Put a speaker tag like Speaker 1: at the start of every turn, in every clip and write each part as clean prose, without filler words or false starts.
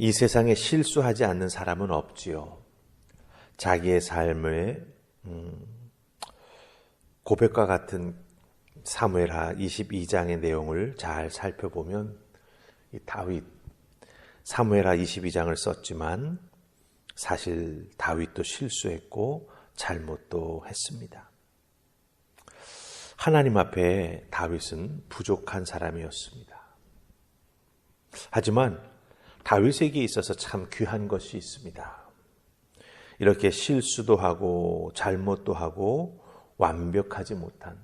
Speaker 1: 이 세상에 실수하지 않는 사람은 없지요. 자기의 삶의 고백과 같은 사무엘하 22장의 내용을 잘 살펴보면 이 다윗, 사무엘하 22장을 썼지만 사실 다윗도 실수했고 잘못도 했습니다. 하나님 앞에 다윗은 부족한 사람이었습니다. 하지만 다윗에게 있어서 참 귀한 것이 있습니다. 이렇게 실수도 하고 잘못도 하고 완벽하지 못한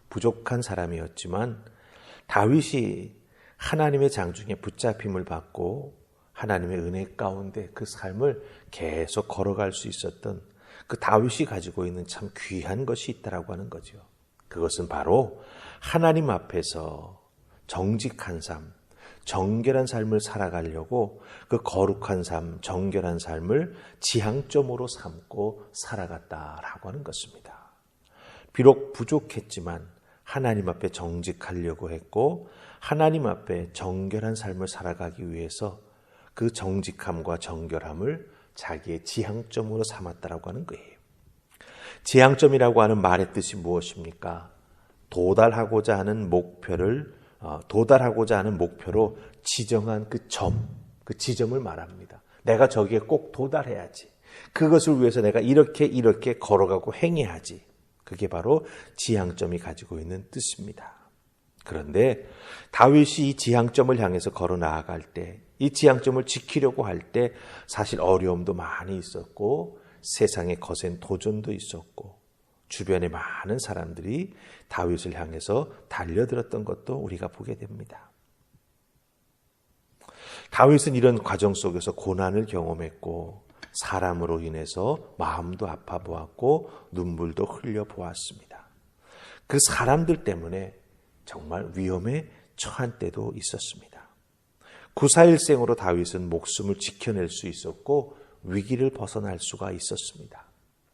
Speaker 1: 부족한 사람이었지만 다윗이 하나님의 장중에 붙잡힘을 받고 하나님의 은혜 가운데 그 삶을 계속 걸어갈 수 있었던 그 다윗이 가지고 있는 참 귀한 것이 있다라고 하는 거죠. 그것은 바로 하나님 앞에서 정직한 삶, 정결한 삶을 살아가려고 그 거룩한 삶, 정결한 삶을 지향점으로 삼고 살아갔다라고 하는 것입니다. 비록 부족했지만 하나님 앞에 정직하려고 했고 하나님 앞에 정결한 삶을 살아가기 위해서 그 정직함과 정결함을 자기의 지향점으로 삼았다라고 하는 거예요. 지향점이라고 하는 말의 뜻이 무엇입니까? 도달하고자 하는 목표로 지정한 그 지점을 말합니다. 내가 저기에 꼭 도달해야지. 그것을 위해서 내가 이렇게 걸어가고 행해야지. 그게 바로 지향점이 가지고 있는 뜻입니다. 그런데 다윗이 이 지향점을 향해서 걸어 나아갈 때, 이 지향점을 지키려고 할 때 사실 어려움도 많이 있었고 세상에 거센 도전도 있었고 주변에 많은 사람들이 다윗을 향해서 달려들었던 것도 우리가 보게 됩니다. 다윗은 이런 과정 속에서 고난을 경험했고 사람으로 인해서 마음도 아파 보았고 눈물도 흘려 보았습니다. 그 사람들 때문에 정말 위험에 처한 때도 있었습니다. 구사일생으로 다윗은 목숨을 지켜낼 수 있었고 위기를 벗어날 수가 있었습니다.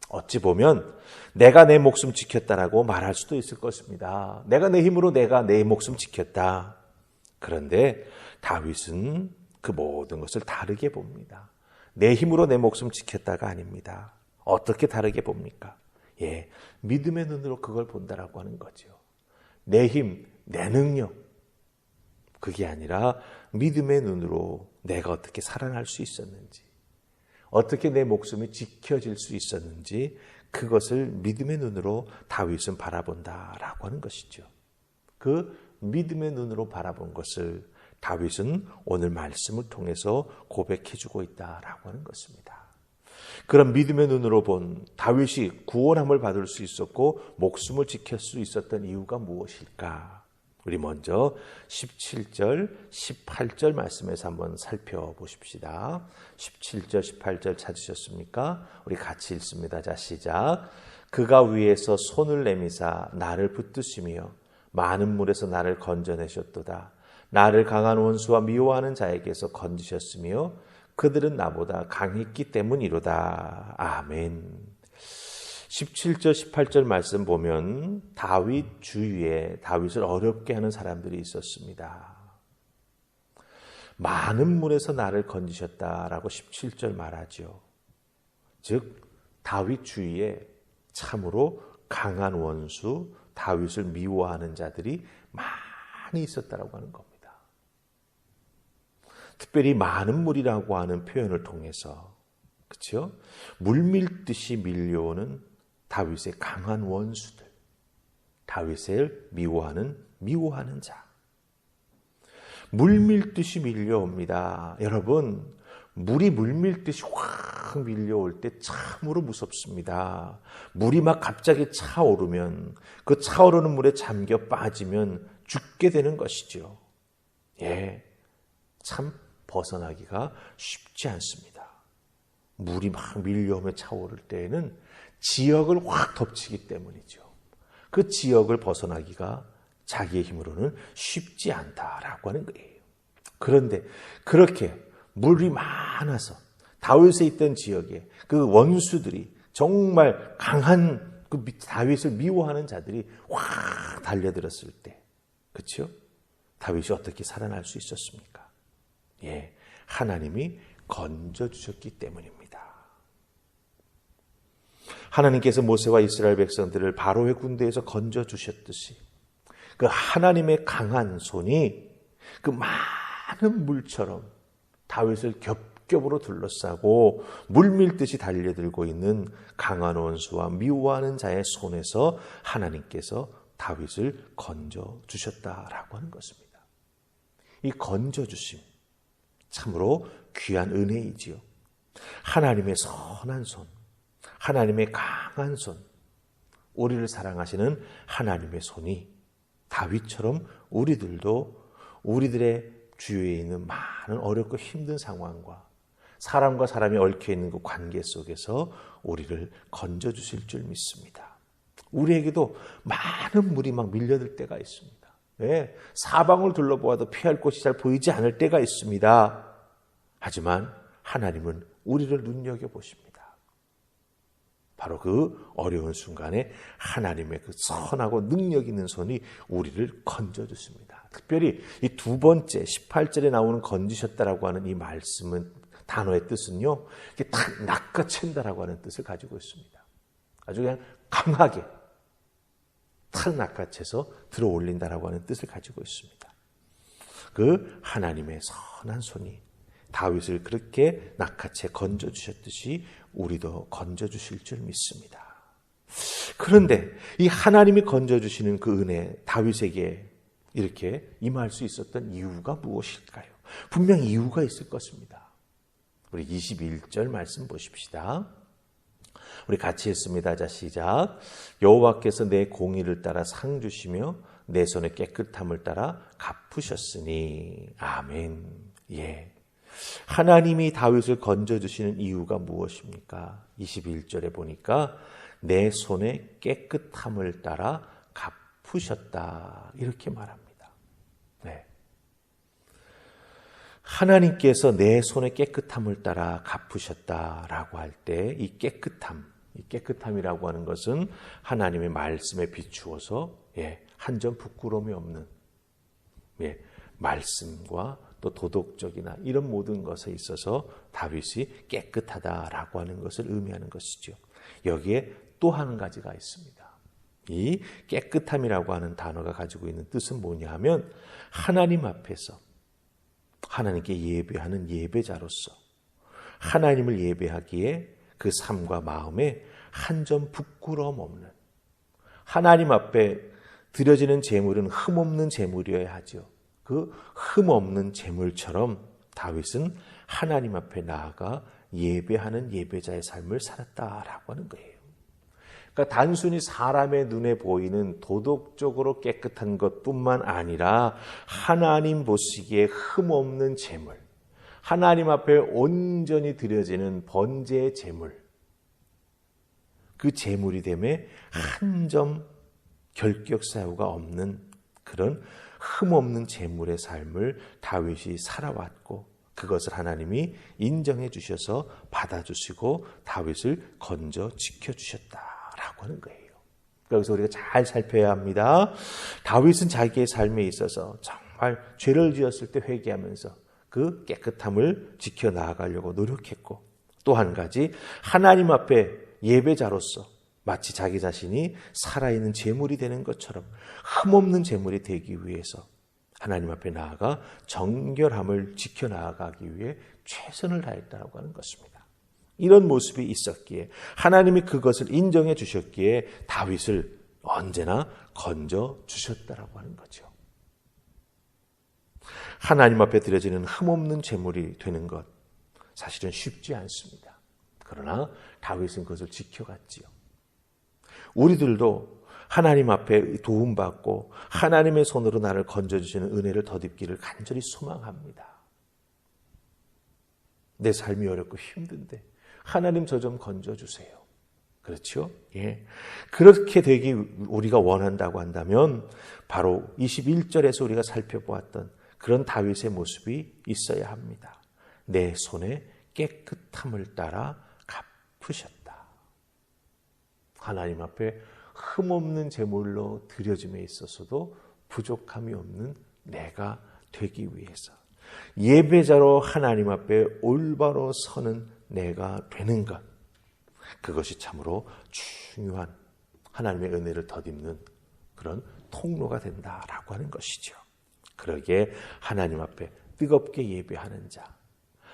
Speaker 1: 어찌 보면 내가 내 목숨 지켰다라고 말할 수도 있을 것입니다. 내가 내 힘으로 내가 내 목숨 지켰다. 그런데 다윗은 그 모든 것을 다르게 봅니다. 내 힘으로 내 목숨 지켰다가 아닙니다. 어떻게 다르게 봅니까? 믿음의 눈으로 그걸 본다라고 하는 거죠. 내 힘, 내 능력, 그게 아니라 믿음의 눈으로 내가 어떻게 살아날 수 있었는지, 어떻게 내 목숨이 지켜질 수 있었는지 그것을 믿음의 눈으로 다윗은 바라본다라고 하는 것이죠. 그 믿음의 눈으로 바라본 것을 다윗은 오늘 말씀을 통해서 고백해주고 있다라고 하는 것입니다. 그런 믿음의 눈으로 본 다윗이 구원함을 받을 수 있었고 목숨을 지킬 수 있었던 이유가 무엇일까? 우리 먼저 17절, 18절 말씀에서 한번 살펴보십시다. 17절, 18절 찾으셨습니까? 우리 같이 읽습니다. 자, 시작. 그가 위에서 손을 내미사 나를 붙드시며 많은 물에서 나를 건져내셨도다. 나를 강한 원수와 미워하는 자에게서 건지셨으며 그들은 나보다 강했기 때문이로다. 아멘. 17절, 18절 말씀 보면 다윗 주위에 다윗을 어렵게 하는 사람들이 있었습니다. 많은 물에서 나를 건지셨다라고 17절 말하죠. 즉 다윗 주위에 참으로 강한 원수, 다윗을 미워하는 자들이 많이 있었다라고 하는 겁니다. 특별히 많은 물이라고 하는 표현을 통해서, 그렇죠? 물밀듯이 밀려오는 다윗의 강한 원수들, 다윗을 미워하는 자. 물밀듯이 밀려옵니다. 여러분, 물이 물밀듯이 확 밀려올 때 참으로 무섭습니다. 물이 막 갑자기 차오르면 그 차오르는 물에 잠겨 빠지면 죽게 되는 것이죠. 참 벗어나기가 쉽지 않습니다. 물이 막 밀려오며 차오를 때에는 지역을 확 덮치기 때문이죠. 그 지역을 벗어나기가 자기의 힘으로는 쉽지 않다라고 하는 거예요. 그런데 그렇게 물이 많아서 다윗에 있던 지역에 그 원수들이 정말 강한 그 다윗을 미워하는 자들이 확 달려들었을 때, 그렇죠? 다윗이 어떻게 살아날 수 있었습니까? 하나님이 건져주셨기 때문입니다. 하나님께서 모세와 이스라엘 백성들을 바로의 군대에서 건져주셨듯이 그 하나님의 강한 손이 그 많은 물처럼 다윗을 겹겹으로 둘러싸고 물밀듯이 달려들고 있는 강한 원수와 미워하는 자의 손에서 하나님께서 다윗을 건져주셨다라고 하는 것입니다. 이 건져주심 참으로 귀한 은혜이지요. 하나님의 선한 손, 하나님의 강한 손, 우리를 사랑하시는 하나님의 손이 다윗처럼 우리들도 우리들의 주위에 있는 많은 어렵고 힘든 상황과 사람과 사람이 얽혀 있는 그 관계 속에서 우리를 건져주실 줄 믿습니다. 우리에게도 많은 물이 막 밀려들 때가 있습니다. 네, 사방을 둘러보아도 피할 곳이 잘 보이지 않을 때가 있습니다. 하지만 하나님은 우리를 눈여겨보십니다. 바로 그 어려운 순간에 하나님의 그 선하고 능력 있는 손이 우리를 건져주십니다. 특별히 이 두 번째 18절에 나오는 건지셨다라고 하는 이 말씀은 단어의 뜻은요, 이게 탁 낚아챈다라고 하는 뜻을 가지고 있습니다. 아주 그냥 강하게 탁 낚아채서 들어 올린다라고 하는 뜻을 가지고 있습니다. 그 하나님의 선한 손이 다윗을 그렇게 낚아채 건져주셨듯이 우리도 건져주실 줄 믿습니다. 그런데 이 하나님이 건져주시는 그 은혜, 다윗에게 이렇게 임할 수 있었던 이유가 무엇일까요? 분명 이유가 있을 것입니다. 우리 21절 말씀 보십시다. 우리 같이 했습니다. 자, 시작. 여호와께서 내 공의를 따라 상 주시며 내 손의 깨끗함을 따라 갚으셨으니. 아멘. 예. 하나님이 다윗을 건져주시는 이유가 무엇입니까? 21절에 보니까 내 손의 깨끗함을 따라 갚으셨다. 이렇게 말합니다. 네. 하나님께서 내 손의 깨끗함을 따라 갚으셨다라고 할 때 이 깨끗함이라고 하는 것은 하나님의 말씀에 비추어서 한 점 부끄러움이 없는 말씀과 또 도덕적이나 이런 모든 것에 있어서 다윗이 깨끗하다라고 하는 것을 의미하는 것이죠. 여기에 또 한 가지가 있습니다. 이 깨끗함이라고 하는 단어가 가지고 있는 뜻은 뭐냐 하면 하나님 앞에서 하나님께 예배하는 예배자로서 하나님을 예배하기에 그 삶과 마음에 한 점 부끄러움 없는, 하나님 앞에 드려지는 제물은 흠없는 제물이어야 하죠. 그 흠없는 제물처럼 다윗은 하나님 앞에 나아가 예배하는 예배자의 삶을 살았다라고 하는 거예요. 그러니까 단순히 사람의 눈에 보이는 도덕적으로 깨끗한 것뿐만 아니라 하나님 보시기에 흠없는 제물, 하나님 앞에 온전히 드려지는 번제의 제물, 그 제물이 되매 한 점 결격 사유가 없는 그런 흠없는 제물의 삶을 다윗이 살아왔고 그것을 하나님이 인정해 주셔서 받아주시고 다윗을 건져 지켜주셨다라고 하는 거예요. 그래서 우리가 잘 살펴야 합니다. 다윗은 자기의 삶에 있어서 정말 죄를 지었을 때 회개하면서 그 깨끗함을 지켜나가려고 노력했고 또 한 가지 하나님 앞에 예배자로서 마치 자기 자신이 살아있는 제물이 되는 것처럼 흠없는 제물이 되기 위해서 하나님 앞에 나아가 정결함을 지켜나가기 위해 최선을 다했다고 하는 것입니다. 이런 모습이 있었기에 하나님이 그것을 인정해 주셨기에 다윗을 언제나 건져 주셨다라고 하는 거죠. 하나님 앞에 드려지는 흠없는 제물이 되는 것 사실은 쉽지 않습니다. 그러나 다윗은 그것을 지켜갔지요. 우리들도 하나님 앞에 도움받고 하나님의 손으로 나를 건져주시는 은혜를 덧입기를 간절히 소망합니다. 내 삶이 어렵고 힘든데 하나님 저 좀 건져주세요. 그렇죠? 예. 그렇게 되기 우리가 원한다고 한다면 바로 21절에서 우리가 살펴보았던 그런 다윗의 모습이 있어야 합니다. 내 손에 깨끗함을 따라 갚으셨다. 하나님 앞에 흠없는 제물로 드려짐에 있어서도 부족함이 없는 내가 되기 위해서 예배자로 하나님 앞에 올바로 서는 내가 되는 것, 그것이 참으로 중요한 하나님의 은혜를 덧입는 그런 통로가 된다라고 하는 것이죠. 그러기에 하나님 앞에 뜨겁게 예배하는 자,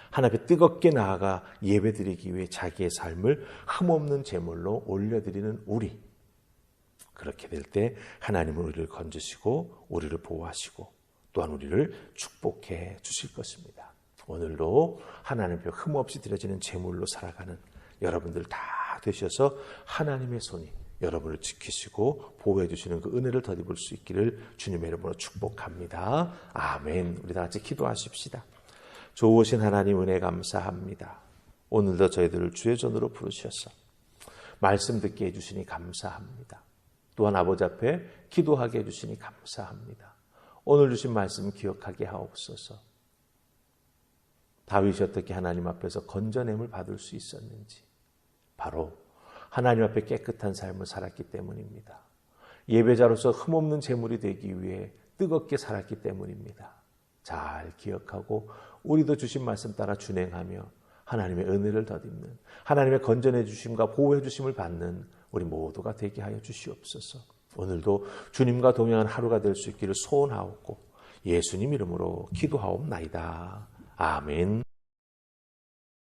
Speaker 1: 하나님 앞에 뜨겁게 나아가 예배드리기 위해 자기의 삶을 흠없는 제물로 올려드리는 우리, 그렇게 될 때 하나님은 우리를 건지시고 우리를 보호하시고 또한 우리를 축복해 주실 것입니다. 오늘도 하나님 앞에 흠없이 드려지는 제물로 살아가는 여러분들 다 되셔서 하나님의 손이 여러분을 지키시고 보호해 주시는 그 은혜를 덧입을 수 있기를 주님의 이름으로 축복합니다. 아멘. 우리 다 같이 기도하십시다. 좋으신 하나님 은혜 감사합니다. 오늘도 저희들을 주의 전으로 부르셔서 말씀 듣게 해주시니 감사합니다. 또한 아버지 앞에 기도하게 해주시니 감사합니다. 오늘 주신 말씀 기억하게 하옵소서. 다윗이 어떻게 하나님 앞에서 건져냄을 받을 수 있었는지 바로 하나님 앞에 깨끗한 삶을 살았기 때문입니다. 예배자로서 흠없는 제물이 되기 위해 뜨겁게 살았기 때문입니다. 잘 기억하고 우리도 주신 말씀 따라 준행하며 하나님의 은혜를 덧입는, 하나님의 건전해 주심과 보호해 주심을 받는 우리 모두가 되게 하여 주시옵소서. 오늘도 주님과 동행한 하루가 될 수 있기를 소원하옵고 예수님 이름으로 기도하옵나이다. 아멘.